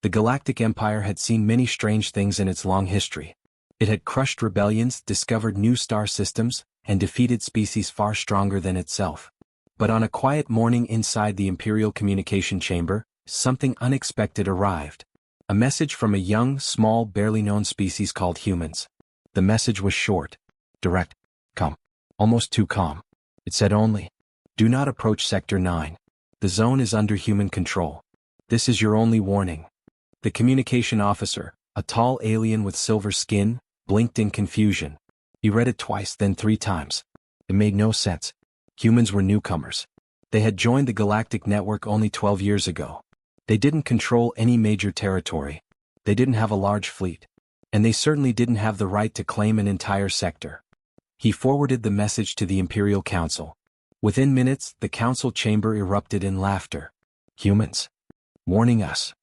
The Galactic Empire had seen many strange things in its long history. It had crushed rebellions, discovered new star systems, and defeated species far stronger than itself. But on a quiet morning inside the Imperial Communication Chamber, something unexpected arrived. A message from a young, small, barely known species called humans. The message was short, direct, calm, almost too calm. It said only, "Do not approach Sector 9. The zone is under human control. This is your only warning." The communication officer, a tall alien with silver skin, blinked in confusion. He read it twice, then 3 times. It made no sense. Humans were newcomers. They had joined the Galactic Network only 12 years ago. They didn't control any major territory. They didn't have a large fleet. And they certainly didn't have the right to claim an entire sector. He forwarded the message to the Imperial Council. Within minutes, the council chamber erupted in laughter. Humans? Warning us?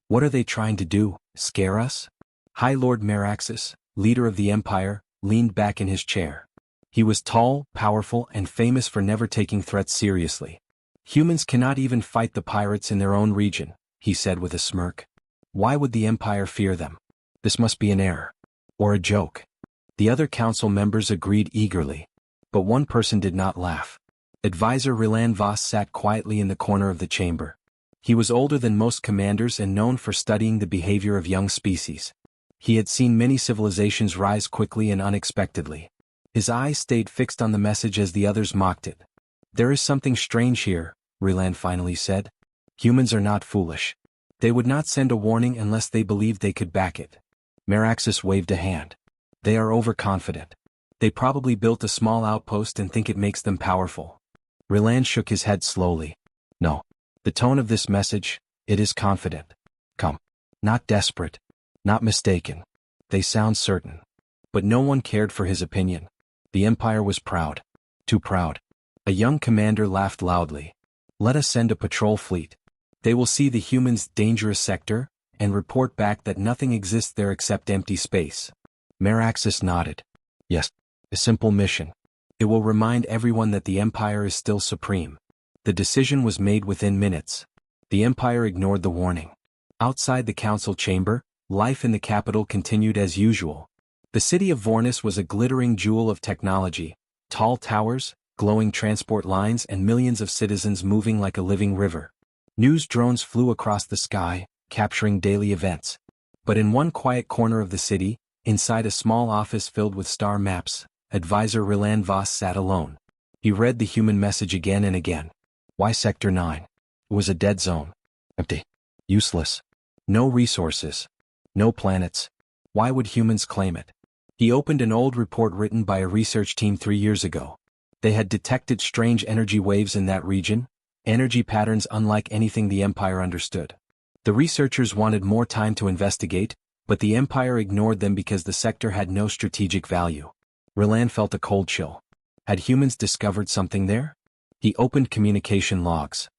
What are they trying to do, scare us? High Lord Meraxus, leader of the Empire, leaned back in his chair. He was tall, powerful, and famous for never taking threats seriously. Humans cannot even fight the pirates in their own region, he said with a smirk. Why would the Empire fear them? This must be an error. Or a joke. The other council members agreed eagerly. But one person did not laugh. Advisor Rylan Voss sat quietly in the corner of the chamber. He was older than most commanders and known for studying the behavior of young species. He had seen many civilizations rise quickly and unexpectedly. His eyes stayed fixed on the message as the others mocked it. There is something strange here, Rylan finally said. Humans are not foolish. They would not send a warning unless they believed they could back it. Meraxus waved a hand. They are overconfident. They probably built a small outpost and think it makes them powerful. Rylan shook his head slowly. No. The tone of this message, it is confident. Come. Not desperate. Not mistaken. They sound certain. But no one cared for his opinion. The Empire was proud. Too proud. A young commander laughed loudly. Let us send a patrol fleet. They will see the humans' dangerous sector, and report back that nothing exists there except empty space. Meraxus nodded. Yes, a simple mission. It will remind everyone that the Empire is still supreme. The decision was made within minutes. The Empire ignored the warning. Outside the council chamber, life in the capital continued as usual. The city of Vornis was a glittering jewel of technology, tall towers, glowing transport lines, and millions of citizens moving like a living river. News drones flew across the sky, capturing daily events. But in one quiet corner of the city, inside a small office filled with star maps, Advisor Rylan Voss sat alone. He read the human message again and again. Why Sector 9? It was a dead zone. Empty. Useless. No resources. No planets. Why would humans claim it? He opened an old report written by a research team 3 years ago. They had detected strange energy waves in that region, energy patterns unlike anything the Empire understood. The researchers wanted more time to investigate, but the Empire ignored them because the sector had no strategic value. Rylan felt a cold chill. Had humans discovered something there? He opened communication logs.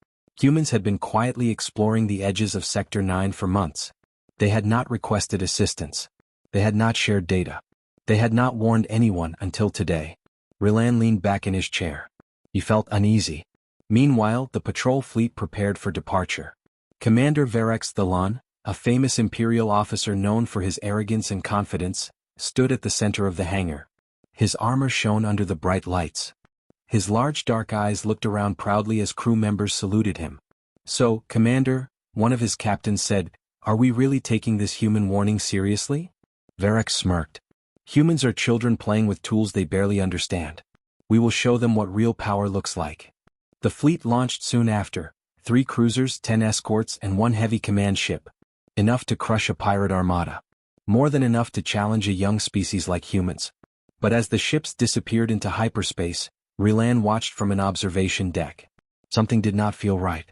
Humans had been quietly exploring the edges of Sector 9 for months. They had not requested assistance. They had not shared data. They had not warned anyone until today. Rylan leaned back in his chair. He felt uneasy. Meanwhile, the patrol fleet prepared for departure. Commander Verex Thalon, a famous Imperial officer known for his arrogance and confidence, stood at the center of the hangar. His armor shone under the bright lights. His large dark eyes looked around proudly as crew members saluted him. So, Commander, one of his captains said, are we really taking this human warning seriously? Verex smirked. Humans are children playing with tools they barely understand. We will show them what real power looks like. The fleet launched soon after, 3 cruisers, 10 escorts, and 1 heavy command ship. Enough to crush a pirate armada. More than enough to challenge a young species like humans. But as the ships disappeared into hyperspace, Rylan watched from an observation deck. Something did not feel right.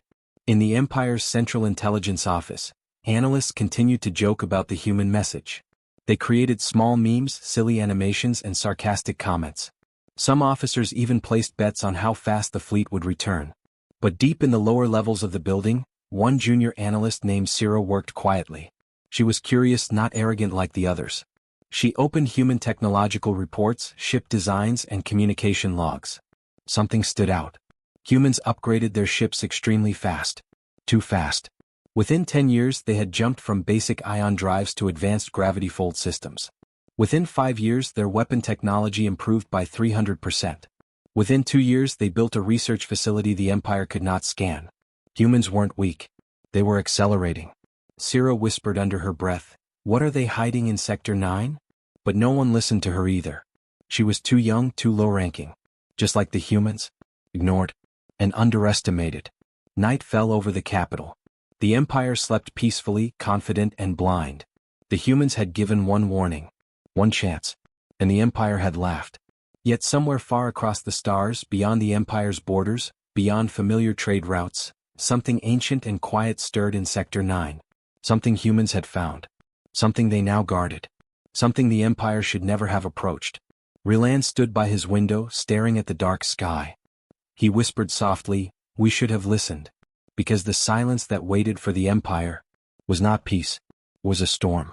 In the Empire's Central Intelligence Office, analysts continued to joke about the human message. They created small memes, silly animations, and sarcastic comments. Some officers even placed bets on how fast the fleet would return. But deep in the lower levels of the building, one junior analyst named Cira worked quietly. She was curious, not arrogant like the others. She opened human technological reports, ship designs, and communication logs. Something stood out. Humans upgraded their ships extremely fast. Too fast. Within 10 years they had jumped from basic ion drives to advanced gravity fold systems. Within 5 years their weapon technology improved by 300%. Within 2 years they built a research facility the Empire could not scan. Humans weren't weak. They were accelerating. Sierra whispered under her breath, "What are they hiding in Sector 9? But no one listened to her either. She was too young, too low-ranking. Just like the humans. Ignored. And underestimated. Night fell over the capital. The Empire slept peacefully, confident and blind. The humans had given one warning. One chance. And the Empire had laughed. Yet somewhere far across the stars, beyond the Empire's borders, beyond familiar trade routes, something ancient and quiet stirred in Sector 9. Something humans had found. Something they now guarded. Something the Empire should never have approached. Ryland stood by his window, staring at the dark sky. He whispered softly, "We should have listened." Because the silence that waited for the Empire was not peace, was a storm.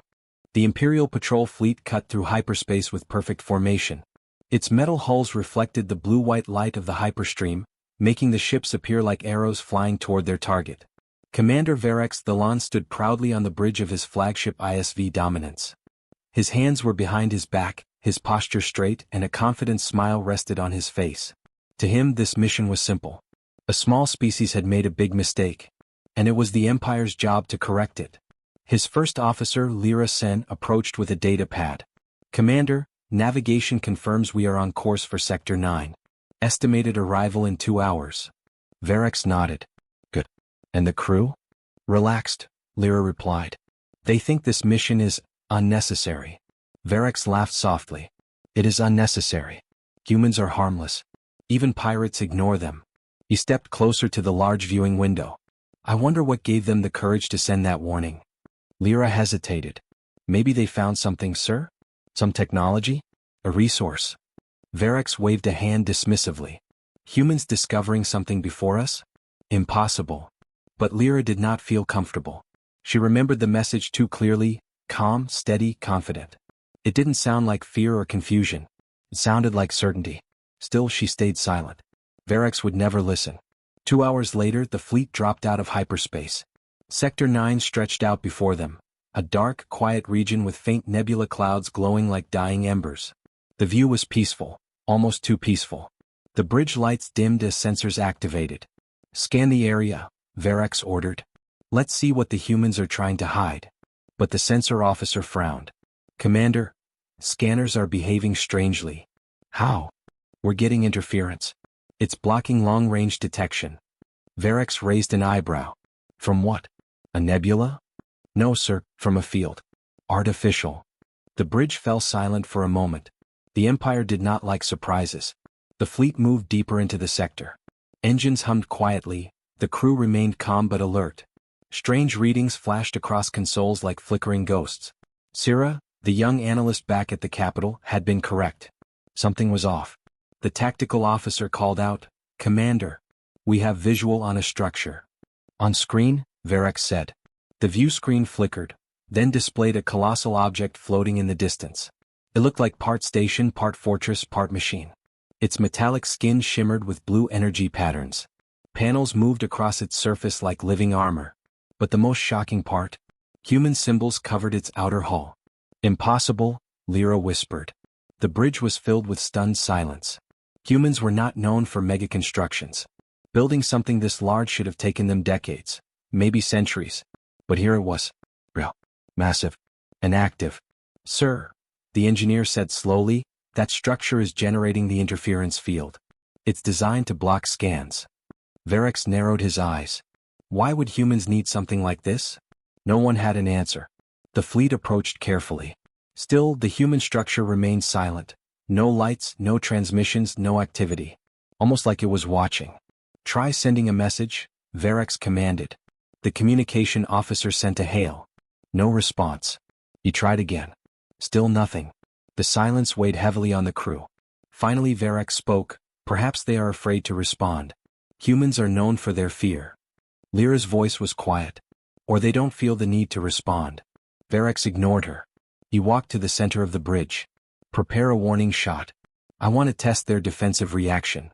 The Imperial Patrol Fleet cut through hyperspace with perfect formation. Its metal hulls reflected the blue-white light of the hyperstream, making the ships appear like arrows flying toward their target. Commander Verex Thalan stood proudly on the bridge of his flagship ISV Dominance. His hands were behind his back, his posture straight, and a confident smile rested on his face. To him this mission was simple. A small species had made a big mistake, and it was the Empire's job to correct it. His first officer, Lyra Sen, approached with a data pad. "Commander, navigation confirms we are on course for Sector 9. Estimated arrival in 2 hours." Verex nodded. "Good. And the crew?" "Relaxed," Lyra replied. "They think this mission is unnecessary." Verex laughed softly. "It is unnecessary. Humans are harmless. Even pirates ignore them." He stepped closer to the large viewing window. "I wonder what gave them the courage to send that warning." Lyra hesitated. "Maybe they found something, sir? Some technology? A resource?" Verex waved a hand dismissively. "Humans discovering something before us? Impossible." But Lyra did not feel comfortable. She remembered the message too clearly, calm, steady, confident. It didn't sound like fear or confusion. It sounded like certainty. Still she stayed silent. Verex would never listen. 2 hours later the fleet dropped out of hyperspace. Sector 9 stretched out before them, a dark, quiet region with faint nebula clouds glowing like dying embers. The view was peaceful, almost too peaceful. The bridge lights dimmed as sensors activated. "Scan the area," Verex ordered. "Let's see what the humans are trying to hide." But the sensor officer frowned. "Commander, scanners are behaving strangely." "How?" "We're getting interference. It's blocking long-range detection." Verex raised an eyebrow. "From what? A nebula?" "No, sir, from a field. Artificial." The bridge fell silent for a moment. The Empire did not like surprises. The fleet moved deeper into the sector. Engines hummed quietly, the crew remained calm but alert. Strange readings flashed across consoles like flickering ghosts. Sierra, the young analyst back at the capital, had been correct. Something was off. The tactical officer called out, "Commander, we have visual on a structure." "On screen," Verex said. The view screen flickered, then displayed a colossal object floating in the distance. It looked like part station, part fortress, part machine. Its metallic skin shimmered with blue energy patterns. Panels moved across its surface like living armor. But the most shocking part? Human symbols covered its outer hull. "Impossible," Lyra whispered. The bridge was filled with stunned silence. Humans were not known for mega constructions. Building something this large should have taken them decades, maybe centuries. But here it was. Real. Massive. And active. "Sir," the engineer said slowly, "that structure is generating the interference field. It's designed to block scans." Verex narrowed his eyes. Why would humans need something like this? No one had an answer. The fleet approached carefully. Still, the human structure remained silent. No lights, no transmissions, no activity. Almost like it was watching. "Try sending a message," Verex commanded. The communication officer sent a hail. No response. He tried again. Still nothing. The silence weighed heavily on the crew. Finally Verex spoke. "Perhaps they are afraid to respond. Humans are known for their fear." Lyra's voice was quiet. "Or they don't feel the need to respond." Verex ignored her. He walked to the center of the bridge. "Prepare a warning shot. I want to test their defensive reaction."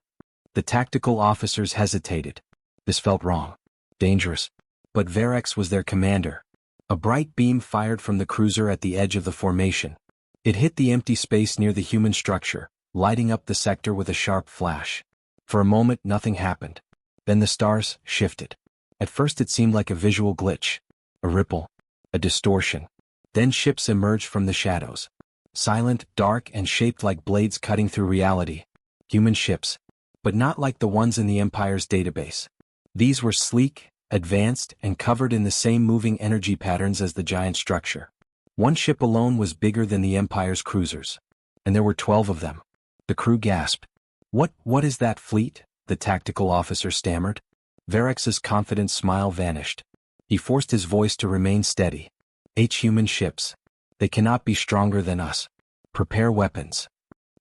The tactical officers hesitated. This felt wrong. Dangerous. But Verex was their commander. A bright beam fired from the cruiser at the edge of the formation. It hit the empty space near the human structure, lighting up the sector with a sharp flash. For a moment nothing happened. Then the stars shifted. At first it seemed like a visual glitch. A ripple. A distortion. Then ships emerged from the shadows. Silent, dark, and shaped like blades cutting through reality. Human ships. But not like the ones in the Empire's database. These were sleek, advanced, and covered in the same moving energy patterns as the giant structure. One ship alone was bigger than the Empire's cruisers. And there were 12 of them. The crew gasped. What is that fleet?" the tactical officer stammered. Verex's confident smile vanished. He forced his voice to remain steady. "Human ships. They cannot be stronger than us. Prepare weapons."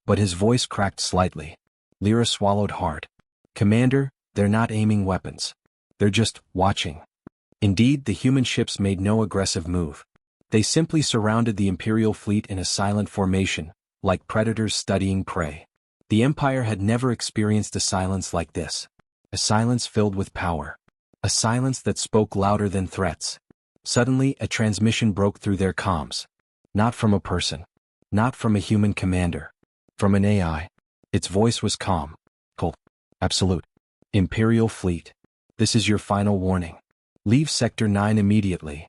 But his voice cracked slightly. Lyra swallowed hard. "Commander, they're not aiming weapons. They're just watching." Indeed, the human ships made no aggressive move. They simply surrounded the Imperial fleet in a silent formation, like predators studying prey. The Empire had never experienced a silence like this. A silence filled with power. A silence that spoke louder than threats. Suddenly, a transmission broke through their comms. Not from a person. Not from a human commander. From an AI. Its voice was calm. Cold. Absolute. "Imperial fleet. This is your final warning. Leave Sector 9 immediately."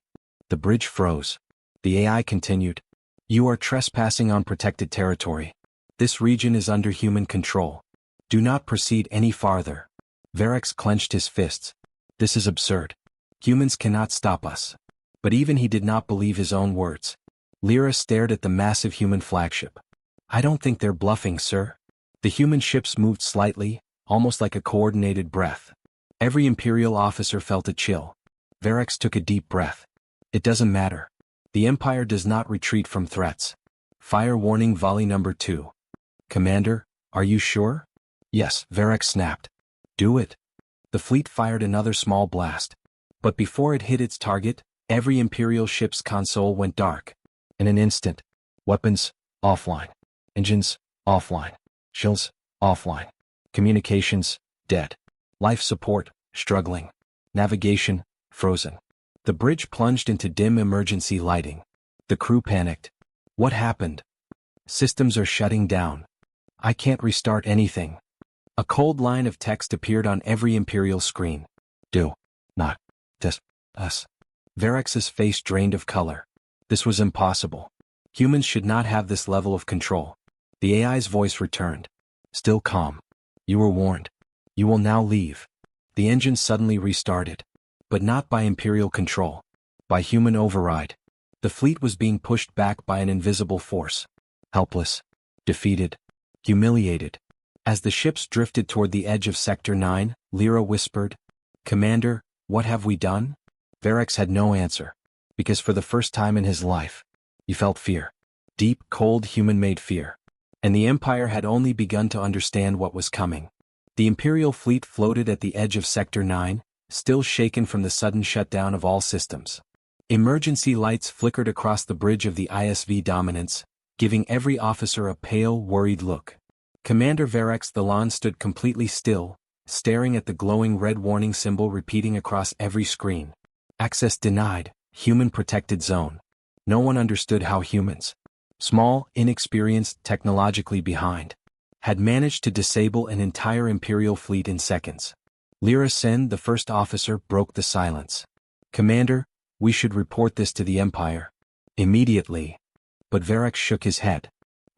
The bridge froze. The AI continued. "You are trespassing on protected territory. This region is under human control. Do not proceed any farther." Verex clenched his fists. "This is absurd. Humans cannot stop us." But even he did not believe his own words. Lyra stared at the massive human flagship. "I don't think they're bluffing, sir." The human ships moved slightly, almost like a coordinated breath. Every Imperial officer felt a chill. Verex took a deep breath. "It doesn't matter. The Empire does not retreat from threats. Fire warning volley number 2. "Commander, are you sure?" "Yes," Verex snapped. "Do it." The fleet fired another small blast. But before it hit its target, every Imperial ship's console went dark. In an instant. Weapons, offline. Engines, offline. Shields, offline. Communications, dead. Life support, struggling. Navigation, frozen. The bridge plunged into dim emergency lighting. The crew panicked. "What happened?" "Systems are shutting down. I can't restart anything." A cold line of text appeared on every Imperial screen. "Do not test us." Verex's face drained of color. This was impossible. Humans should not have this level of control. The AI's voice returned. Still calm. "You were warned. You will now leave." The engine suddenly restarted. But not by Imperial control. By human override. The fleet was being pushed back by an invisible force. Helpless. Defeated. Humiliated. As the ships drifted toward the edge of Sector 9, Lyra whispered, "Commander, what have we done?" Verex had no answer. Because for the first time in his life, he felt fear. Deep, cold, human-made fear. And the Empire had only begun to understand what was coming. The Imperial fleet floated at the edge of Sector 9, still shaken from the sudden shutdown of all systems. Emergency lights flickered across the bridge of the ISV Dominance, giving every officer a pale, worried look. Commander Verex Thalan stood completely still, staring at the glowing red warning symbol repeating across every screen. Access denied, human protected zone. No one understood how humans, small, inexperienced, technologically behind, had managed to disable an entire Imperial fleet in seconds. Lyra Sen, the first officer, broke the silence. "Commander, we should report this to the Empire. Immediately." But Verex shook his head.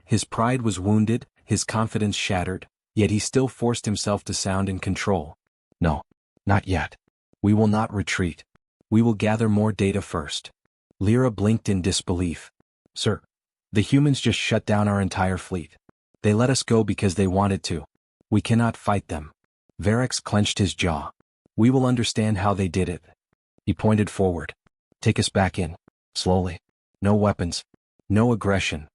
His pride was wounded, his confidence shattered, yet he still forced himself to sound in control. "No, not yet. We will not retreat. We will gather more data first." Lyra blinked in disbelief. "Sir, the humans just shut down our entire fleet. They let us go because they wanted to. We cannot fight them." Verex clenched his jaw. "We will understand how they did it." He pointed forward. "Take us back in. Slowly. No weapons. No aggression."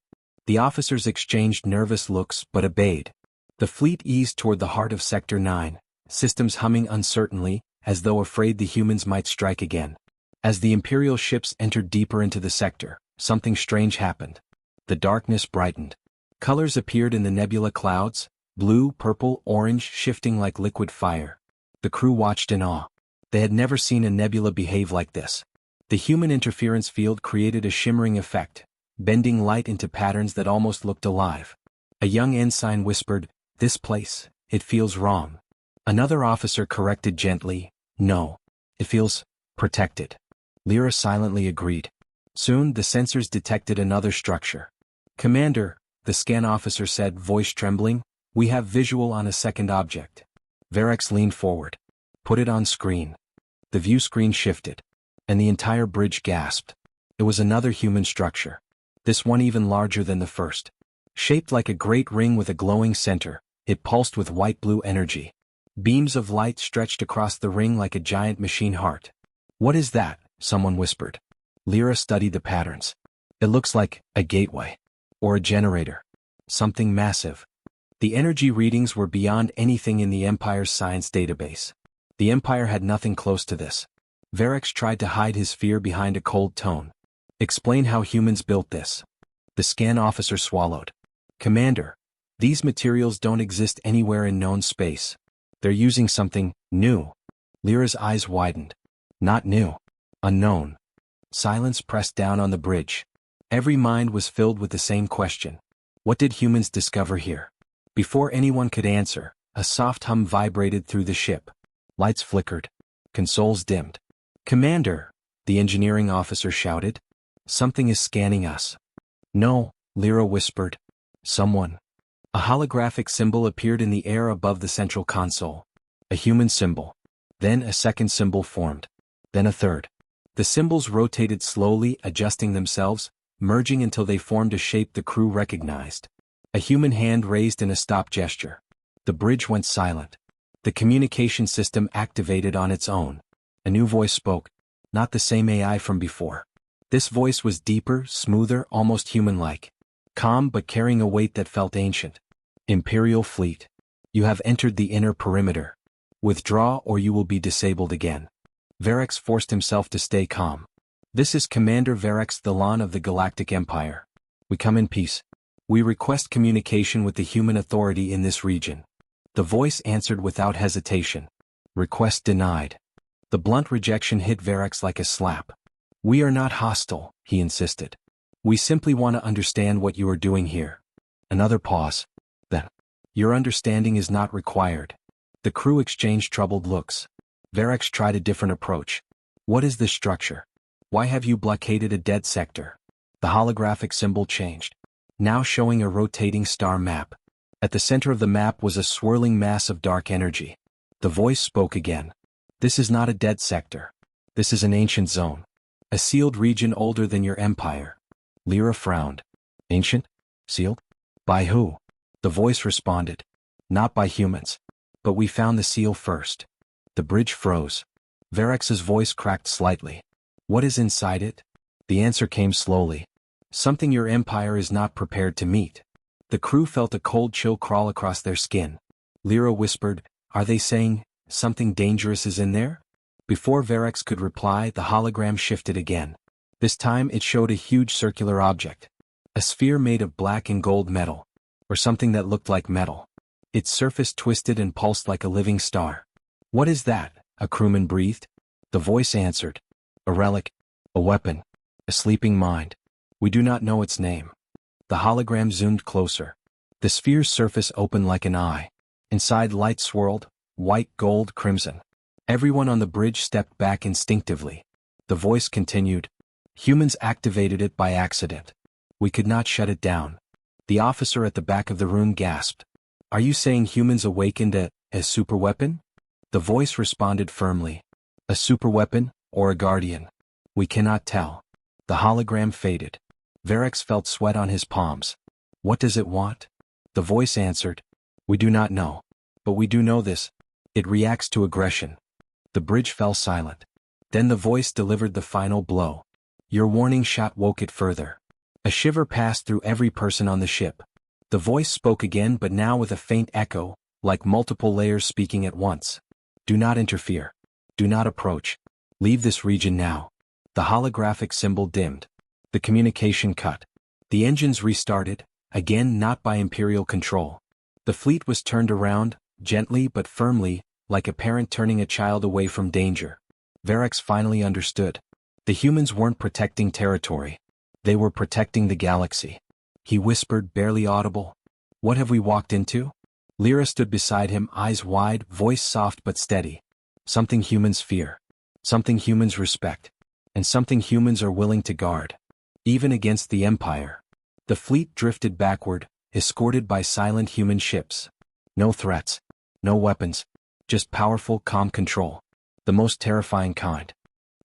The officers exchanged nervous looks but obeyed. The fleet eased toward the heart of Sector 9, systems humming uncertainly, as though afraid the humans might strike again. As the Imperial ships entered deeper into the sector, something strange happened. The darkness brightened. Colors appeared in the nebula clouds, blue, purple, orange, shifting like liquid fire. The crew watched in awe. They had never seen a nebula behave like this. The human interference field created a shimmering effect, bending light into patterns that almost looked alive. A young ensign whispered, "This place, it feels wrong." Another officer corrected gently, "No. It feels protected." Lyra silently agreed. Soon the sensors detected another structure. "Commander," the scan officer said, voice trembling, "we have visual on a second object." Verex leaned forward. "Put it on screen." The view screen shifted, and the entire bridge gasped. It was another human structure. This one even larger than the first. Shaped like a great ring with a glowing center, it pulsed with white-blue energy. Beams of light stretched across the ring like a giant machine heart. "What is that?" someone whispered. Lyra studied the patterns. "It looks like a gateway. Or a generator. Something massive." The energy readings were beyond anything in the Empire's science database. The Empire had nothing close to this. Verex tried to hide his fear behind a cold tone. "Explain how humans built this." The scan officer swallowed. "Commander, these materials don't exist anywhere in known space. They're using something new." Lyra's eyes widened. "Not new. Unknown." Silence pressed down on the bridge. Every mind was filled with the same question. What did humans discover here? Before anyone could answer, a soft hum vibrated through the ship. Lights flickered. Consoles dimmed. "Commander," the engineering officer shouted. "Something is scanning us." "No," Lyra whispered. "Someone." A holographic symbol appeared in the air above the central console. A human symbol. Then a second symbol formed. Then a third. The symbols rotated slowly, adjusting themselves, merging until they formed a shape the crew recognized. A human hand raised in a stop gesture. The bridge went silent. The communication system activated on its own. A new voice spoke. Not the same AI from before. This voice was deeper, smoother, almost human-like. Calm but carrying a weight that felt ancient. "Imperial fleet. You have entered the inner perimeter. Withdraw or you will be disabled again." Verex forced himself to stay calm. "This is Commander Verex Thalan of the Galactic Empire. We come in peace. We request communication with the human authority in this region." The voice answered without hesitation. "Request denied." The blunt rejection hit Verex like a slap. "We are not hostile," he insisted. "We simply want to understand what you are doing here." Another pause. "Then, your understanding is not required." The crew exchanged troubled looks. Verex tried a different approach. "What is this structure? Why have you blockaded a dead sector?" The holographic symbol changed, now showing a rotating star map. At the center of the map was a swirling mass of dark energy. The voice spoke again. "This is not a dead sector. This is an ancient zone. A sealed region older than your empire." Lyra frowned. "Ancient? Sealed? By who?" The voice responded. "Not by humans. But we found the seal first." The bridge froze. Verex's voice cracked slightly. "What is inside it?" The answer came slowly. "Something your empire is not prepared to meet." The crew felt a cold chill crawl across their skin. Lyra whispered, "Are they saying something dangerous is in there?" Before Verex could reply, the hologram shifted again. This time it showed a huge circular object. A sphere made of black and gold metal. Or something that looked like metal. Its surface twisted and pulsed like a living star. "What is that?" a crewman breathed. The voice answered. "A relic. A weapon. A sleeping mind. We do not know its name." The hologram zoomed closer. The sphere's surface opened like an eye. Inside light swirled, white, gold, crimson. Everyone on the bridge stepped back instinctively. The voice continued. "Humans activated it by accident. We could not shut it down." The officer at the back of the room gasped. "Are you saying humans awakened a superweapon?" The voice responded firmly. "A superweapon, or a guardian. We cannot tell." The hologram faded. Verex felt sweat on his palms. "What does it want?" The voice answered. "We do not know. But we do know this. It reacts to aggression." The bridge fell silent. Then the voice delivered the final blow. Your warning shot woke it further. A shiver passed through every person on the ship. The voice spoke again, but now with a faint echo, like multiple layers speaking at once. "Do not interfere. Do not approach. Leave this region now." The holographic symbol dimmed. The communication cut. The engines restarted, again not by Imperial control. The fleet was turned around, gently but firmly, like a parent turning a child away from danger. Verex finally understood. The humans weren't protecting territory. They were protecting the galaxy. He whispered, barely audible, "What have we walked into?" Lyra stood beside him, eyes wide, voice soft but steady. "Something humans fear. Something humans respect. And something humans are willing to guard. Even against the Empire." The fleet drifted backward, escorted by silent human ships. No threats. No weapons. Just powerful, calm control. The most terrifying kind.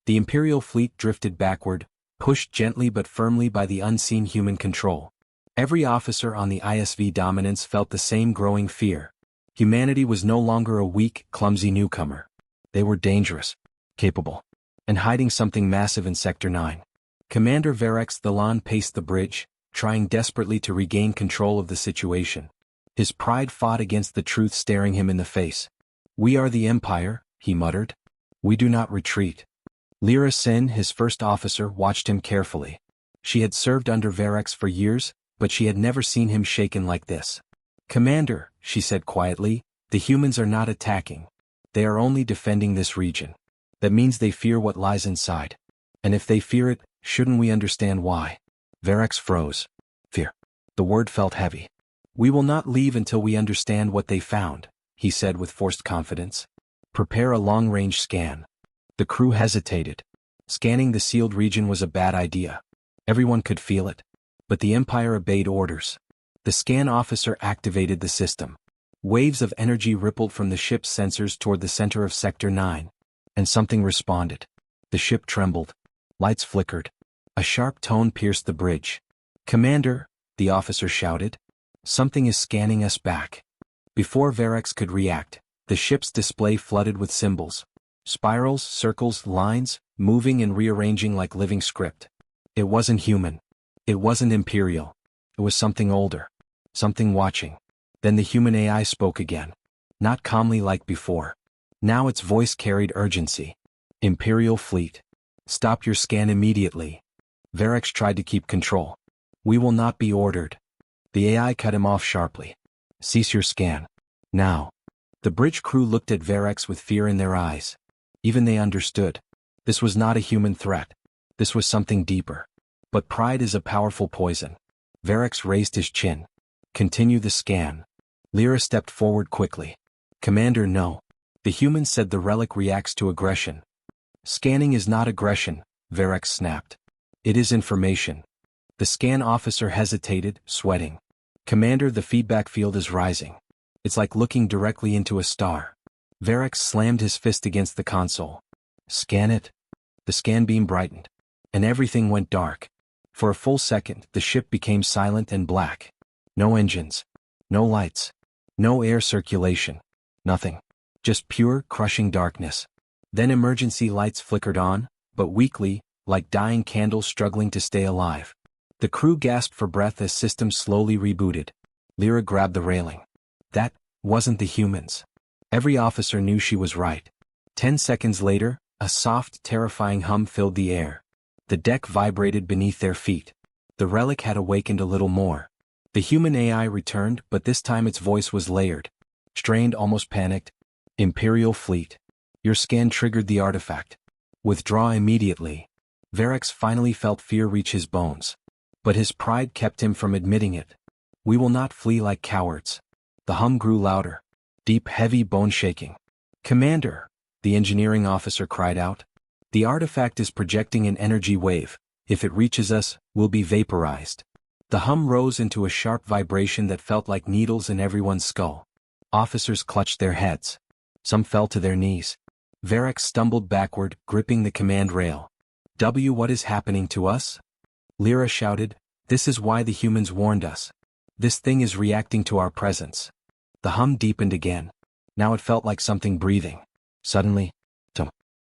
The Imperial fleet drifted backward, pushed gently but firmly by the unseen human control. Every officer on the ISV dominance felt the same growing fear. Humanity was no longer a weak, clumsy newcomer. They were dangerous, capable, and hiding something massive in Sector 9. Commander Verex Thalan paced the bridge, trying desperately to regain control of the situation. His pride fought against the truth staring him in the face. "We are the Empire," he muttered. "We do not retreat." Lyra Sin, his first officer, watched him carefully. She had served under Verex for years, but she had never seen him shaken like this. "Commander," she said quietly, "the humans are not attacking. They are only defending this region. That means they fear what lies inside. And if they fear it, shouldn't we understand why?" Verex froze. Fear. The word felt heavy. "We will not leave until we understand what they found," he said with forced confidence. "Prepare a long-range scan." The crew hesitated. Scanning the sealed region was a bad idea. Everyone could feel it. But the Empire obeyed orders. The scan officer activated the system. Waves of energy rippled from the ship's sensors toward the center of Sector 9. And something responded. The ship trembled. Lights flickered. A sharp tone pierced the bridge. "Commander," the officer shouted. "Something is scanning us back." Before Verex could react, the ship's display flooded with symbols. Spirals, circles, lines, moving and rearranging like living script. It wasn't human. It wasn't Imperial. It was something older. Something watching. Then the human AI spoke again. Not calmly like before. Now its voice carried urgency. "Imperial fleet. Stop your scan immediately." Verex tried to keep control. "We will not be ordered." The AI cut him off sharply. "Cease your scan. Now." The bridge crew looked at Verex with fear in their eyes. Even they understood. This was not a human threat. This was something deeper. But pride is a powerful poison. Verex raised his chin. "Continue the scan." Lyra stepped forward quickly. "Commander, no. The human said the relic reacts to aggression." "Scanning is not aggression," Verex snapped. "It is information." The scan officer hesitated, sweating. "Commander, the feedback field is rising. It's like looking directly into a star." Verex slammed his fist against the console. "Scan it." The scan beam brightened. And everything went dark. For a full second, the ship became silent and black. No engines. No lights. No air circulation. Nothing. Just pure, crushing darkness. Then emergency lights flickered on, but weakly, like dying candles struggling to stay alive. The crew gasped for breath as systems slowly rebooted. Lyra grabbed the railing. That wasn't the humans. Every officer knew she was right. 10 seconds later, a soft, terrifying hum filled the air. The deck vibrated beneath their feet. The relic had awakened a little more. The human AI returned, but this time its voice was layered. Strained, almost panicked. "Imperial fleet. Your scan triggered the artifact. Withdraw immediately." Verex finally felt fear reach his bones. But his pride kept him from admitting it. "We will not flee like cowards." The hum grew louder. Deep, heavy, bone-shaking. "Commander," the engineering officer cried out. "The artifact is projecting an energy wave. If it reaches us, we'll be vaporized." The hum rose into a sharp vibration that felt like needles in everyone's skull. Officers clutched their heads. Some fell to their knees. Verex stumbled backward, gripping the command rail. What is happening to us?" Lyra shouted. "This is why the humans warned us. This thing is reacting to our presence." The hum deepened again. Now it felt like something breathing. Suddenly,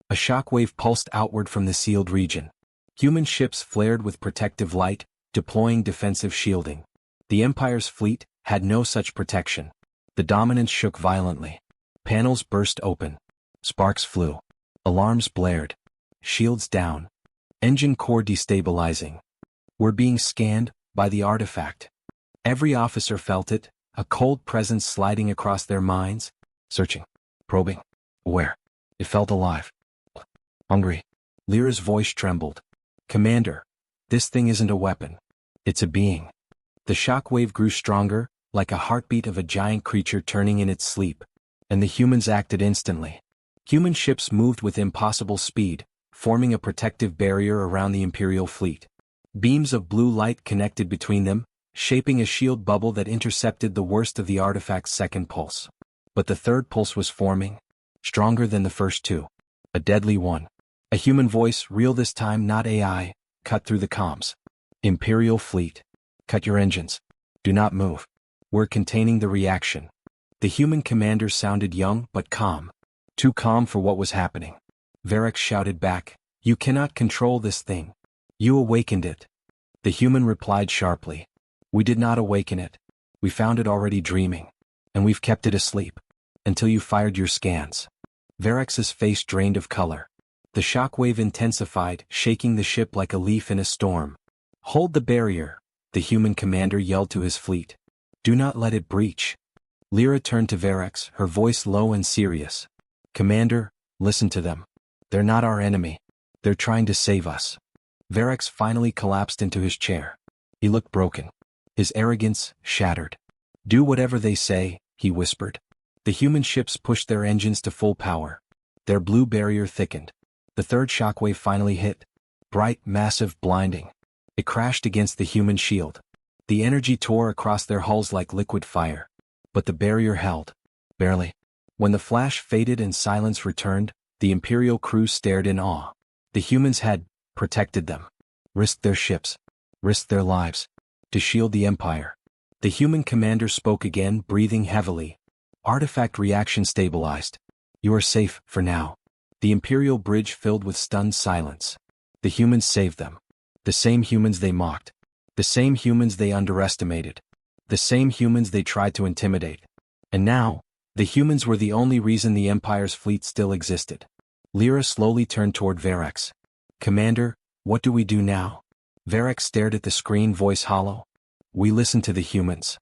a shockwave pulsed outward from the sealed region. Human ships flared with protective light, deploying defensive shielding. The Empire's fleet had no such protection. The Dominance shook violently. Panels burst open. Sparks flew. Alarms blared. Shields down. Engine core destabilizing. "We're being scanned by the artifact." Every officer felt it, a cold presence sliding across their minds. Searching. Probing. Aware. It felt alive. Hungry. Lyra's voice trembled. Commander, this thing isn't a weapon. It's a being. The shock wave grew stronger, like a heartbeat of a giant creature turning in its sleep. And the humans acted instantly. Human ships moved with impossible speed, forming a protective barrier around the Imperial fleet. Beams of blue light connected between them, shaping a shield bubble that intercepted the worst of the artifact's second pulse. But the third pulse was forming, stronger than the first two. A deadly one. A human voice, real this time, not AI, cut through the comms. Imperial fleet. Cut your engines. Do not move. We're containing the reaction. The human commander sounded young but calm. Too calm for what was happening. Varric shouted back, "You cannot control this thing. You awakened it." The human replied sharply, "We did not awaken it. We found it already dreaming. And we've kept it asleep. Until you fired your scans." Varric's face drained of color. The shockwave intensified, shaking the ship like a leaf in a storm. "Hold the barrier," the human commander yelled to his fleet. "Do not let it breach." Lyra turned to Varric, her voice low and serious. "Commander, listen to them. They're not our enemy. They're trying to save us." Varric finally collapsed into his chair. He looked broken. His arrogance shattered. "Do whatever they say," he whispered. The human ships pushed their engines to full power. Their blue barrier thickened. The third shockwave finally hit. Bright, massive, blinding. It crashed against the human shield. The energy tore across their hulls like liquid fire. But the barrier held. Barely. When the flash faded and silence returned, the Imperial crew stared in awe. The humans had protected them. Risked their ships. Risked their lives. To shield the Empire. The human commander spoke again, breathing heavily. "Artifact reaction stabilized. You are safe, for now." The Imperial bridge filled with stunned silence. The humans saved them. The same humans they mocked. The same humans they underestimated. The same humans they tried to intimidate. And now, the humans were the only reason the Empire's fleet still existed. Lyra slowly turned toward Varric. "Commander, what do we do now?" Varric stared at the screen, voice hollow. "We listen to the humans."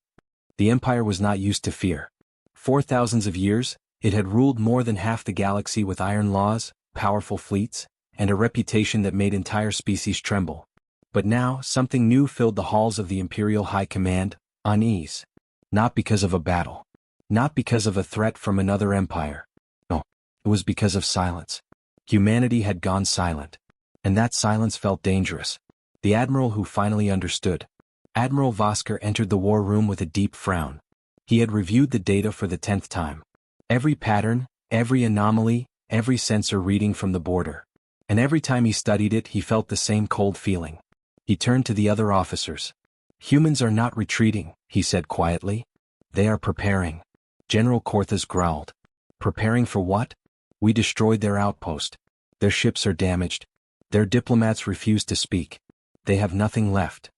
The Empire was not used to fear. For thousands of years, it had ruled more than half the galaxy with iron laws, powerful fleets, and a reputation that made entire species tremble. But now, something new filled the halls of the Imperial High Command, unease. Not because of a battle. Not because of a threat from another empire. No, it was because of silence. Humanity had gone silent. And that silence felt dangerous. The admiral who finally understood. Admiral Vosker entered the war room with a deep frown. He had reviewed the data for the 10th time. Every pattern, every anomaly, every sensor reading from the border. And every time he studied it, he felt the same cold feeling. He turned to the other officers. "Humans are not retreating," he said quietly. "They are preparing." General Corthas growled. "Preparing for what?" "We destroyed their outpost. Their ships are damaged. Their diplomats refuse to speak. They have nothing left."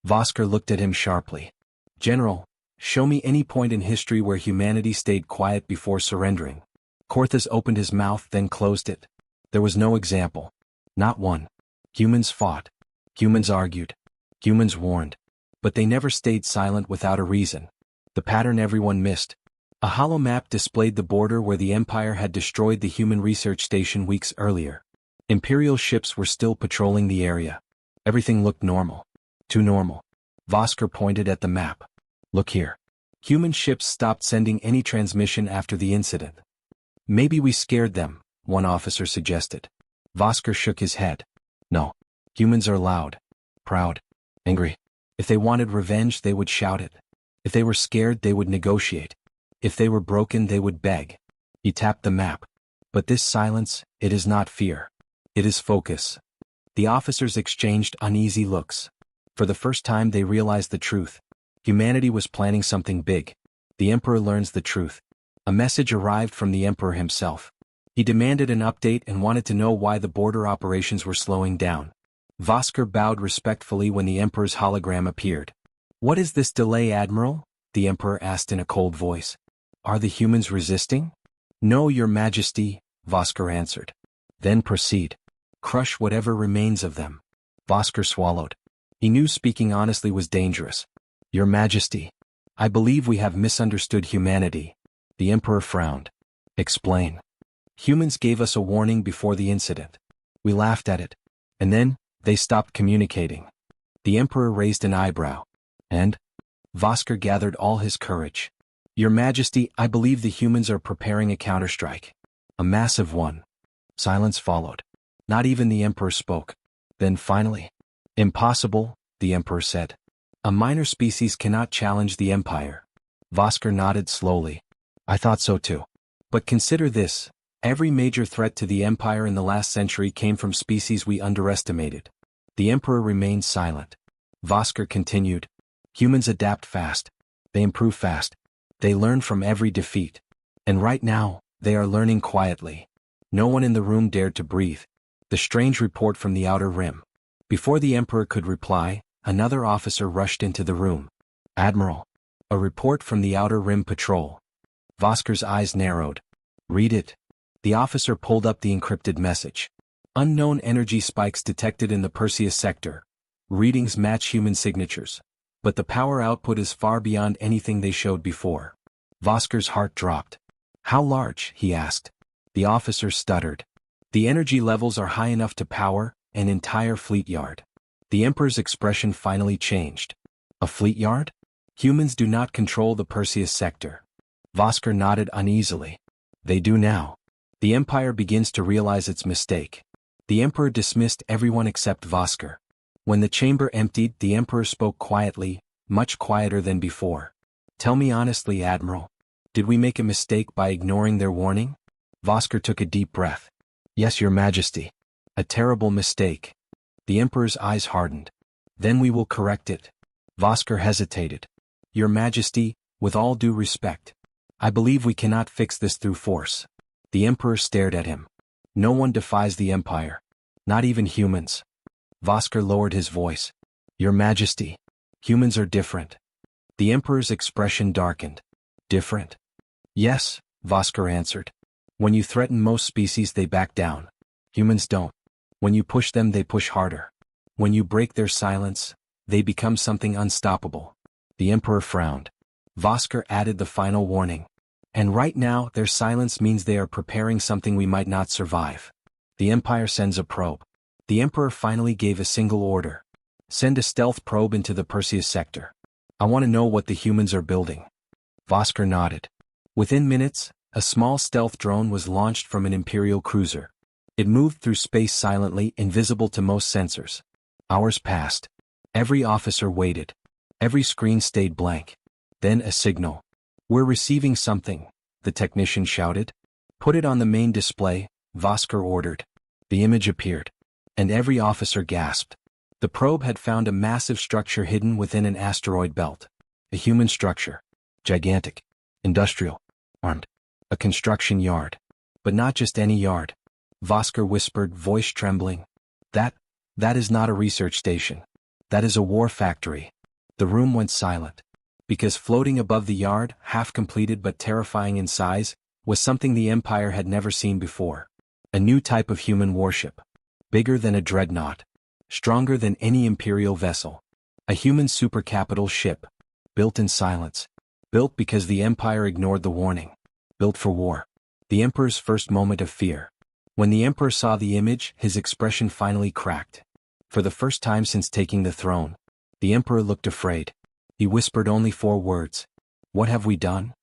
Vosker looked at him sharply. "General, show me any point in history where humanity stayed quiet before surrendering." Corthas opened his mouth, then closed it. There was no example. Not one. Humans fought. Humans argued. Humans warned. But they never stayed silent without a reason. The pattern everyone missed. A hollow map displayed the border where the Empire had destroyed the human research station weeks earlier. Imperial ships were still patrolling the area. Everything looked normal. Too normal. Vosker pointed at the map. "Look here." Human ships stopped sending any transmission after the incident. "Maybe we scared them," one officer suggested. Vosker shook his head. "No. Humans are loud. Proud. Angry. If they wanted revenge, they would shout it. If they were scared, they would negotiate. If they were broken, they would beg." He tapped the map. "But this silence, it is not fear. It is focus." The officers exchanged uneasy looks. For the first time they realized the truth. Humanity was planning something big. The Emperor learns the truth. A message arrived from the Emperor himself. He demanded an update and wanted to know why the border operations were slowing down. Vosker bowed respectfully when the Emperor's hologram appeared. "What is this delay, Admiral?" the Emperor asked in a cold voice. "Are the humans resisting?" "No, Your Majesty," Vosker answered. "Then proceed. Crush whatever remains of them." Vosker swallowed. He knew speaking honestly was dangerous. "Your Majesty, I believe we have misunderstood humanity." The Emperor frowned. "Explain." Humans gave us a warning before the incident. We laughed at it. And then, they stopped communicating. The Emperor raised an eyebrow. And? Vosker gathered all his courage. Your Majesty, I believe the humans are preparing a counterstrike. A massive one. Silence followed. Not even the Emperor spoke. Then finally, impossible, the Emperor said. A minor species cannot challenge the Empire. Vosker nodded slowly. I thought so too. But consider this. Every major threat to the Empire in the last century came from species we underestimated. The Emperor remained silent. Vosker continued. Humans adapt fast. They improve fast. They learn from every defeat. And right now, they are learning quietly. No one in the room dared to breathe. The strange report from the outer rim. Before the Emperor could reply, another officer rushed into the room. Admiral. A report from the Outer Rim Patrol. Vosker's eyes narrowed. Read it. The officer pulled up the encrypted message. Unknown energy spikes detected in the Perseus sector. Readings match human signatures. But the power output is far beyond anything they showed before. Vosker's heart dropped. How large? He asked. The officer stuttered. The energy levels are high enough to power an entire fleet yard. The Emperor's expression finally changed. A fleet yard? Humans do not control the Perseus sector. Vosker nodded uneasily. They do now. The Empire begins to realize its mistake. The Emperor dismissed everyone except Vosker. When the chamber emptied, the Emperor spoke quietly, much quieter than before. Tell me honestly, Admiral. Did we make a mistake by ignoring their warning? Vosker took a deep breath. Yes, Your Majesty. A terrible mistake. The Emperor's eyes hardened. Then we will correct it. Vosker hesitated. Your Majesty, with all due respect, I believe we cannot fix this through force. The Emperor stared at him. No one defies the Empire. Not even humans. Vosker lowered his voice. Your Majesty, humans are different. The Emperor's expression darkened. Different? Yes, Vosker answered. When you threaten most species, they back down. Humans don't. When you push them, they push harder. When you break their silence, they become something unstoppable. The Emperor frowned. Vosker added the final warning. And right now, their silence means they are preparing something we might not survive. The Empire sends a probe. The Emperor finally gave a single order. Send a stealth probe into the Perseus sector. I want to know what the humans are building. Vosker nodded. Within minutes, a small stealth drone was launched from an Imperial cruiser. It moved through space silently, invisible to most sensors. Hours passed. Every officer waited. Every screen stayed blank. Then a signal. We're receiving something, the technician shouted. Put it on the main display, Vosker ordered. The image appeared. And every officer gasped. The probe had found a massive structure hidden within an asteroid belt. A human structure. Gigantic. Industrial. Armed. A construction yard. But not just any yard. Vosker whispered, voice trembling. That is not a research station. That is a war factory. The room went silent. Because floating above the yard, half completed but terrifying in size, was something the Empire had never seen before. A new type of human warship. Bigger than a dreadnought. Stronger than any Imperial vessel. A human supercapital ship. Built in silence. Built because the Empire ignored the warning. Built for war. The Emperor's first moment of fear. When the Emperor saw the image, his expression finally cracked. For the first time since taking the throne, the Emperor looked afraid. He whispered only 4 words. What have we done?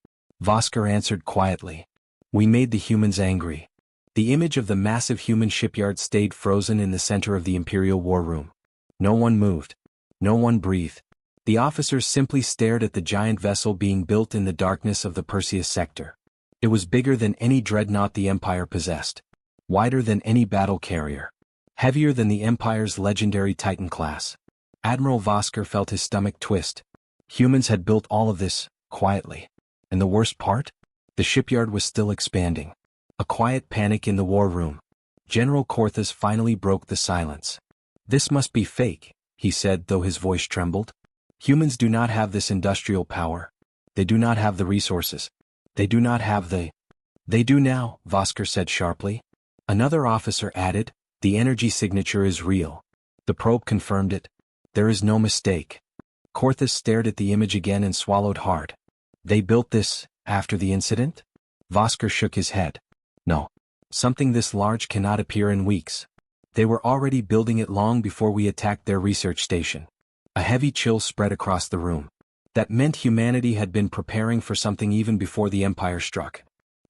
Vosker answered quietly. We made the humans angry. The image of the massive human shipyard stayed frozen in the center of the Imperial war room. No one moved. No one breathed. The officers simply stared at the giant vessel being built in the darkness of the Perseus sector. It was bigger than any dreadnought the Empire possessed. Wider than any battle carrier. Heavier than the Empire's legendary Titan class. Admiral Vosker felt his stomach twist. Humans had built all of this, quietly. And the worst part? The shipyard was still expanding. A quiet panic in the war room. General Corthus finally broke the silence. This must be fake, he said, though his voice trembled. Humans do not have this industrial power. They do not have the resources. They do not have the... They do now, Vosker said sharply. Another officer added, the energy signature is real. The probe confirmed it. There is no mistake. Corthus stared at the image again and swallowed hard. They built this, after the incident? Vosker shook his head. No. Something this large cannot appear in weeks. They were already building it long before we attacked their research station. A heavy chill spread across the room. That meant humanity had been preparing for something even before the Empire struck.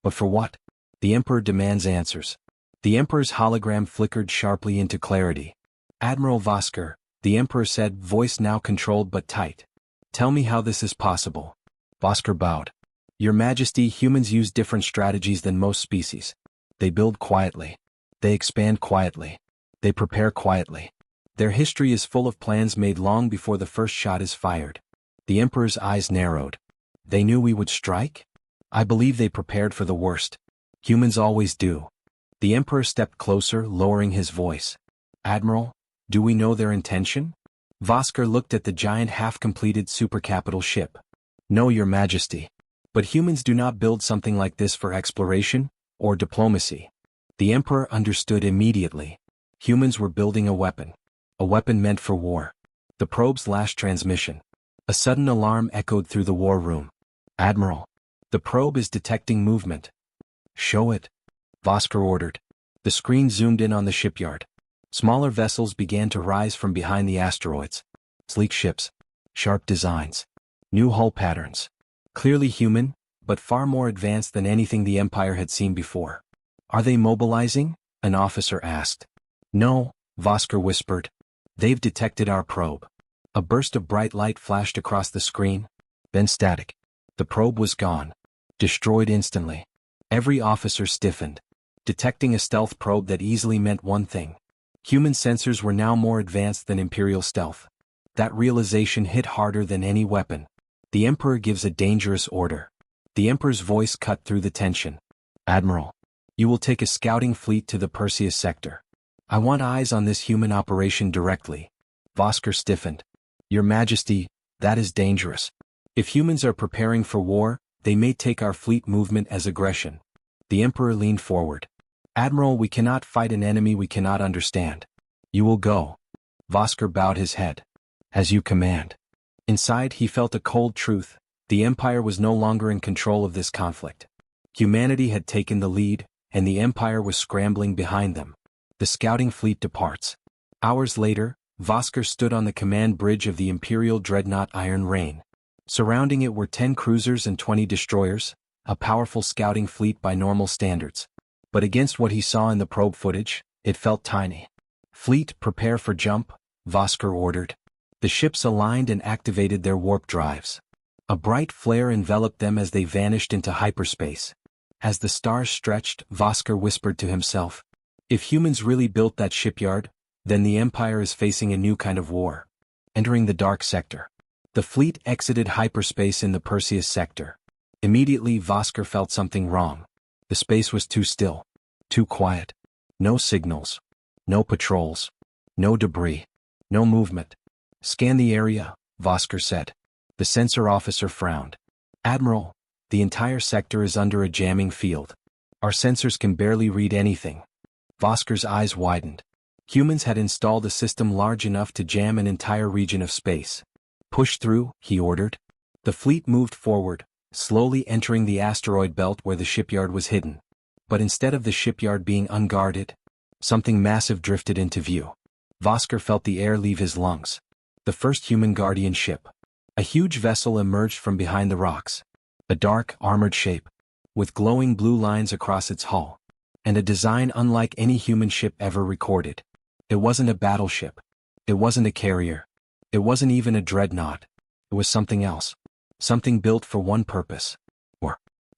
But for what? The Emperor demands answers. The Emperor's hologram flickered sharply into clarity. Admiral Vosker, the Emperor said, voice now controlled but tight. Tell me how this is possible. Vosker bowed. Your Majesty, humans use different strategies than most species. They build quietly. They expand quietly. They prepare quietly. Their history is full of plans made long before the first shot is fired. The Emperor's eyes narrowed. They knew we would strike? I believe they prepared for the worst. Humans always do. The Emperor stepped closer, lowering his voice. Admiral, do we know their intention? Vosker looked at the giant half-completed supercapital ship. No, Your Majesty. But humans do not build something like this for exploration or diplomacy. The Emperor understood immediately. Humans were building a weapon meant for war. The probe's last transmission. A sudden alarm echoed through the war room. Admiral, the probe is detecting movement. Show it, Vosker ordered. The screen zoomed in on the shipyard. Smaller vessels began to rise from behind the asteroids. Sleek ships, sharp designs, new hull patterns. Clearly human, but far more advanced than anything the Empire had seen before. Are they mobilizing? An officer asked. No, Vosker whispered. They've detected our probe. A burst of bright light flashed across the screen, then static. The probe was gone. Destroyed instantly. Every officer stiffened. Detecting a stealth probe that easily meant one thing. Human sensors were now more advanced than Imperial stealth. That realization hit harder than any weapon. The Emperor gives a dangerous order. The Emperor's voice cut through the tension. Admiral, you will take a scouting fleet to the Perseus sector. I want eyes on this human operation directly. Vosker stiffened. Your Majesty, that is dangerous. If humans are preparing for war, they may take our fleet movement as aggression. The Emperor leaned forward. Admiral, we cannot fight an enemy we cannot understand. You will go. Vosker bowed his head. As you command. Inside he felt a cold truth. The Empire was no longer in control of this conflict. Humanity had taken the lead, and the Empire was scrambling behind them. The scouting fleet departs. Hours later, Vosker stood on the command bridge of the Imperial dreadnought Iron Rain. Surrounding it were 10 cruisers and 20 destroyers, a powerful scouting fleet by normal standards. But against what he saw in the probe footage, it felt tiny. Fleet, prepare for jump, Vosker ordered. The ships aligned and activated their warp drives. A bright flare enveloped them as they vanished into hyperspace. As the stars stretched, Vosker whispered to himself, if humans really built that shipyard, then the Empire is facing a new kind of war. Entering the dark sector. The fleet exited hyperspace in the Perseus sector. Immediately Vosker felt something wrong. The space was too still. Too quiet. No signals. No patrols. No debris. No movement. Scan the area, Vosker said. The sensor officer frowned. Admiral, the entire sector is under a jamming field. Our sensors can barely read anything. Vosker's eyes widened. Humans had installed a system large enough to jam an entire region of space. Push through, he ordered. The fleet moved forward, slowly entering the asteroid belt where the shipyard was hidden. But instead of the shipyard being unguarded, something massive drifted into view. Vosker felt the air leave his lungs. The first human guardian ship. A huge vessel emerged from behind the rocks. A dark, armored shape, with glowing blue lines across its hull, and a design unlike any human ship ever recorded. It wasn't a battleship. It wasn't a carrier. It wasn't even a dreadnought. It was something else. Something built for one purpose.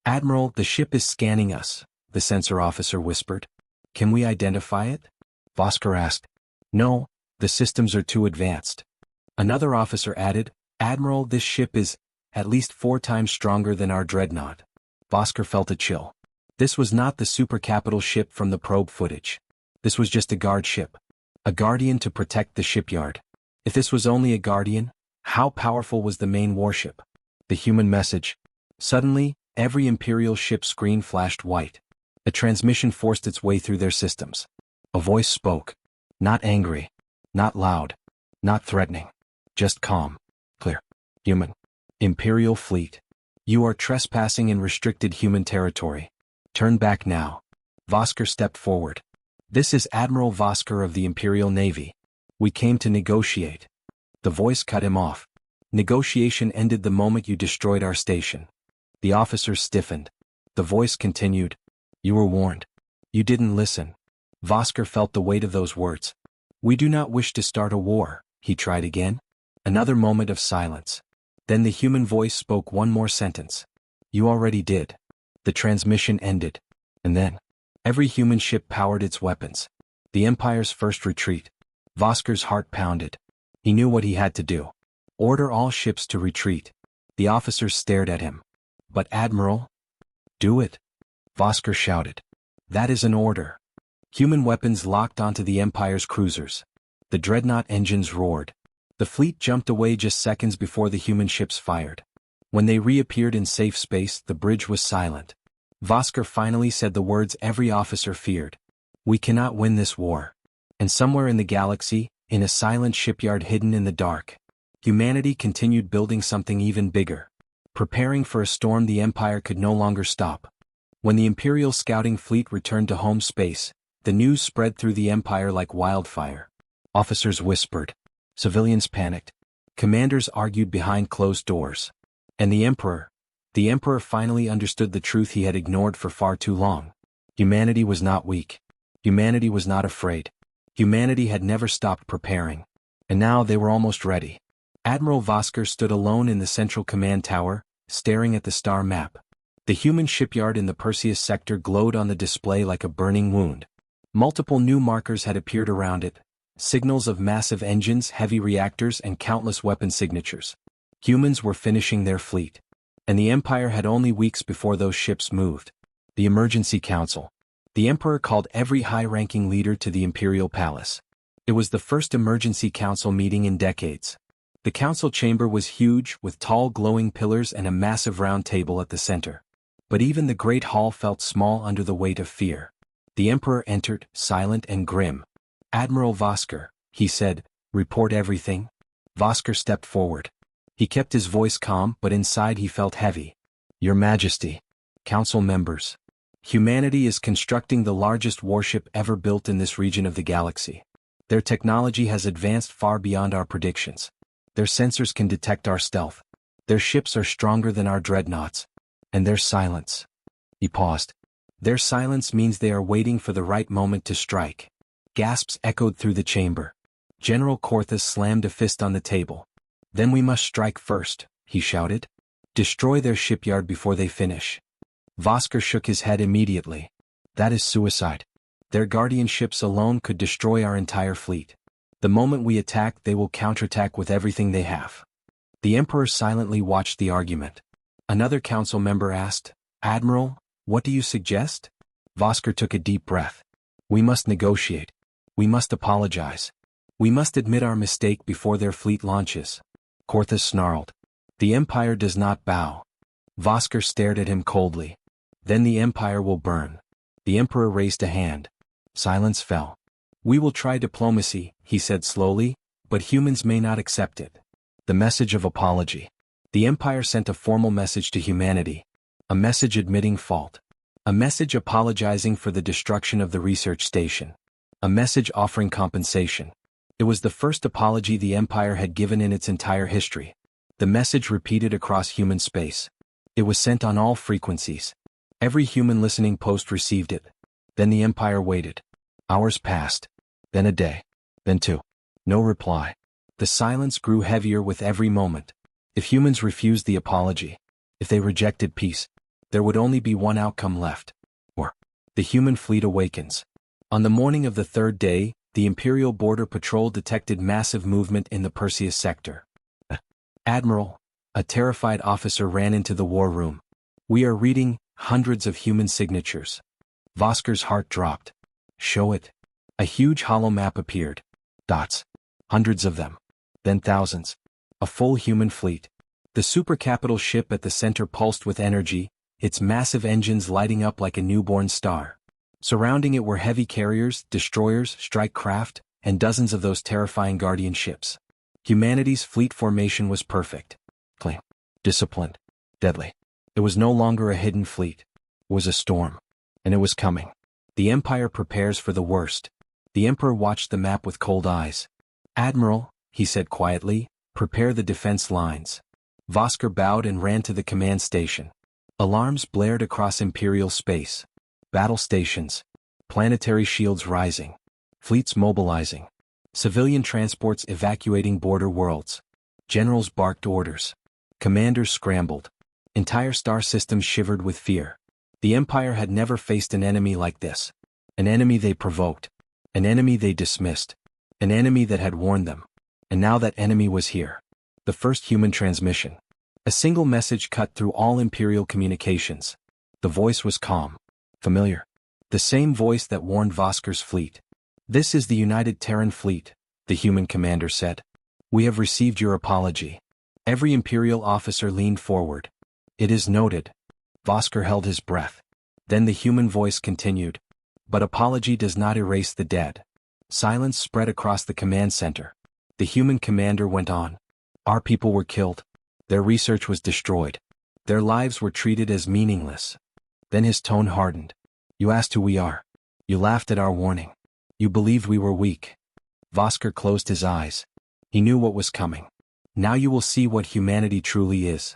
Admiral, the ship is scanning us, the sensor officer whispered. Can we identify it? Vosker asked. No, the systems are too advanced. Another officer added, Admiral, this ship is at least 4 times stronger than our dreadnought. Vosker felt a chill. This was not the supercapital ship from the probe footage. This was just a guard ship. A guardian to protect the shipyard. If this was only a guardian, how powerful was the main warship? The human message. Suddenly, every Imperial ship screen flashed white. A transmission forced its way through their systems. A voice spoke. Not angry. Not loud. Not threatening. Just calm. Clear. Human. Imperial fleet. You are trespassing in restricted human territory. Turn back now. Vosker stepped forward. "This is Admiral Vosker of the Imperial Navy. We came to negotiate." The voice cut him off. "Negotiation ended the moment you destroyed our station." The officer stiffened. The voice continued. "You were warned. You didn't listen." Vosker felt the weight of those words. "We do not wish to start a war," he tried again. Another moment of silence. Then the human voice spoke one more sentence. "You already did." The transmission ended. And then, every human ship powered its weapons. The Empire's first retreat. Vosker's heart pounded. He knew what he had to do. Order all ships to retreat. The officers stared at him. "But Admiral?" "Do it," Vosker shouted. "That is an order." Human weapons locked onto the Empire's cruisers. The dreadnought engines roared. The fleet jumped away just seconds before the human ships fired. When they reappeared in safe space, the bridge was silent. Vosker finally said the words every officer feared. "We cannot win this war." And somewhere in the galaxy, in a silent shipyard hidden in the dark, humanity continued building something even bigger. Preparing for a storm the Empire could no longer stop. When the Imperial scouting fleet returned to home space, the news spread through the Empire like wildfire. Officers whispered. Civilians panicked. Commanders argued behind closed doors. And the Emperor finally understood the truth he had ignored for far too long. Humanity was not weak. Humanity was not afraid. Humanity had never stopped preparing. And now they were almost ready. Admiral Vosker stood alone in the central command tower, staring at the star map. The human shipyard in the Perseus sector glowed on the display like a burning wound. Multiple new markers had appeared around it, signals of massive engines, heavy reactors, and countless weapon signatures. Humans were finishing their fleet. And the Empire had only weeks before those ships moved. The Emergency Council. The Emperor called every high-ranking leader to the Imperial Palace. It was the first Emergency Council meeting in decades. The council chamber was huge, with tall glowing pillars and a massive round table at the center. But even the great hall felt small under the weight of fear. The Emperor entered, silent and grim. "Admiral Vosker," he said, "report everything." Vosker stepped forward. He kept his voice calm, but inside he felt heavy. "Your Majesty, Council members. Humanity is constructing the largest warship ever built in this region of the galaxy. Their technology has advanced far beyond our predictions. Their sensors can detect our stealth. Their ships are stronger than our dreadnoughts. And their silence." He paused. "Their silence means they are waiting for the right moment to strike." Gasps echoed through the chamber. General Corthus slammed a fist on the table. "Then we must strike first," he shouted. "Destroy their shipyard before they finish." Vosker shook his head immediately. "That is suicide. Their guardian ships alone could destroy our entire fleet. The moment we attack, they will counterattack with everything they have." The Emperor silently watched the argument. Another council member asked, "Admiral, what do you suggest?" Vosker took a deep breath. "We must negotiate. We must apologize. We must admit our mistake before their fleet launches." Corthus snarled. "The Empire does not bow." Vosker stared at him coldly. "Then the Empire will burn." The Emperor raised a hand. Silence fell. "We will try diplomacy," he said slowly, "but humans may not accept it." The message of apology. The Empire sent a formal message to humanity. A message admitting fault. A message apologizing for the destruction of the research station. A message offering compensation. It was the first apology the Empire had given in its entire history. The message repeated across human space. It was sent on all frequencies. Every human listening post received it. Then the Empire waited. Hours passed. Then a day. Then two. No reply. The silence grew heavier with every moment. If humans refused the apology, if they rejected peace, there would only be one outcome left. Or, the human fleet awakens. On the morning of the third day, the Imperial Border Patrol detected massive movement in the Perseus sector. "Admiral," a terrified officer ran into the war room. "We are reading hundreds of human signatures." Vosker's heart dropped. "Show it." A huge hollow map appeared. Dots. Hundreds of them. Then thousands. A full human fleet. The supercapital ship at the center pulsed with energy, its massive engines lighting up like a newborn star. Surrounding it were heavy carriers, destroyers, strike craft, and dozens of those terrifying guardian ships. Humanity's fleet formation was perfect. Clean. Disciplined. Deadly. It was no longer a hidden fleet. It was a storm. And it was coming. The Empire prepares for the worst. The Emperor watched the map with cold eyes. "Admiral," he said quietly, "prepare the defense lines." Vosker bowed and ran to the command station. Alarms blared across Imperial space. Battle stations. Planetary shields rising. Fleets mobilizing. Civilian transports evacuating border worlds. Generals barked orders. Commanders scrambled. Entire star systems shivered with fear. The Empire had never faced an enemy like this. An enemy they provoked. An enemy they dismissed. An enemy that had warned them. And now that enemy was here. The first human transmission. A single message cut through all Imperial communications. The voice was calm. Familiar. The same voice that warned Vosker's fleet. "This is the United Terran Fleet," the human commander said. "We have received your apology." Every Imperial officer leaned forward. "It is noted." Vosker held his breath. Then the human voice continued. "But apology does not erase the dead." Silence spread across the command center. The human commander went on. "Our people were killed. Their research was destroyed. Their lives were treated as meaningless." Then his tone hardened. "You asked who we are. You laughed at our warning. You believed we were weak." Vosker closed his eyes. He knew what was coming. "Now you will see what humanity truly is."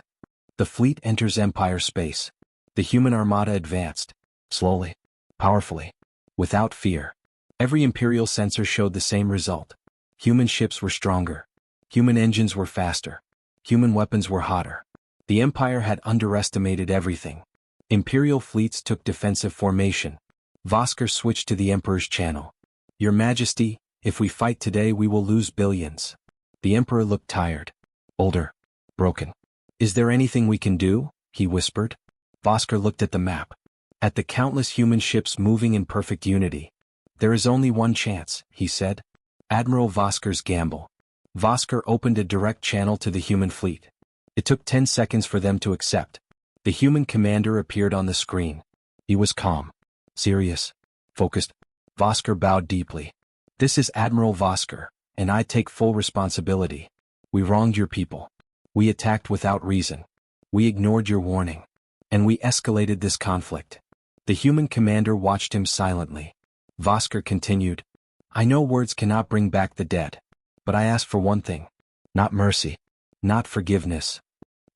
The fleet enters Empire space. The human armada advanced. Slowly. Powerfully. Without fear. Every Imperial sensor showed the same result. Human ships were stronger. Human engines were faster. Human weapons were hotter. The Empire had underestimated everything. Imperial fleets took defensive formation. Vosker switched to the Emperor's channel. "Your Majesty, if we fight today we will lose billions." The Emperor looked tired. Older. Broken. "Is there anything we can do?" he whispered. Vosker looked at the map. At the countless human ships moving in perfect unity. "There is only one chance," he said. Admiral Vosker's gamble. Vosker opened a direct channel to the human fleet. It took 10 seconds for them to accept. The human commander appeared on the screen. He was calm. Serious. Focused. Vosker bowed deeply. "This is Admiral Vosker, and I take full responsibility. We wronged your people. We attacked without reason. We ignored your warning. And we escalated this conflict." The human commander watched him silently. Vosker continued. "I know words cannot bring back the dead. But I ask for one thing. Not mercy. Not forgiveness."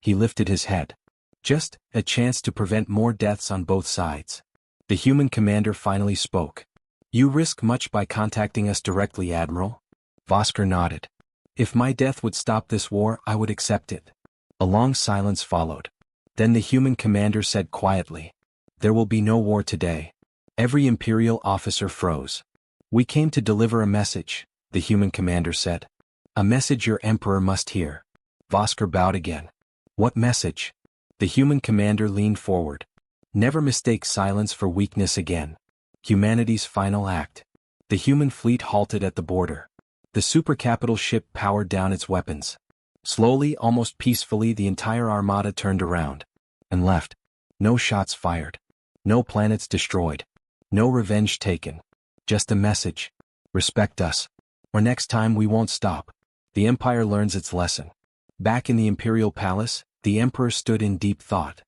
He lifted his head. "Just a chance to prevent more deaths on both sides." The human commander finally spoke. "You risk much by contacting us directly, Admiral." Vosker nodded. "If my death would stop this war, I would accept it." A long silence followed. Then the human commander said quietly, "There will be no war today." Every Imperial officer froze. "We came to deliver a message," the human commander said. "A message your Emperor must hear." Vosker bowed again. "What message?" The human commander leaned forward. "Never mistake silence for weakness again. Humanity's final act." The human fleet halted at the border. The supercapital ship powered down its weapons. Slowly, almost peacefully, the entire armada turned around. And left. No shots fired. No planets destroyed. No revenge taken. Just a message. Respect us. Or next time we won't stop. The Empire learns its lesson. Back in the Imperial Palace, the Emperor stood in deep thought.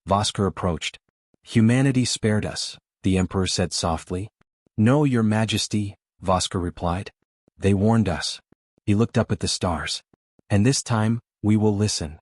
Vosker approached. "Humanity spared us," the Emperor said softly. "No, Your Majesty," Vosker replied. "They warned us." He looked up at the stars. "And this time, we will listen."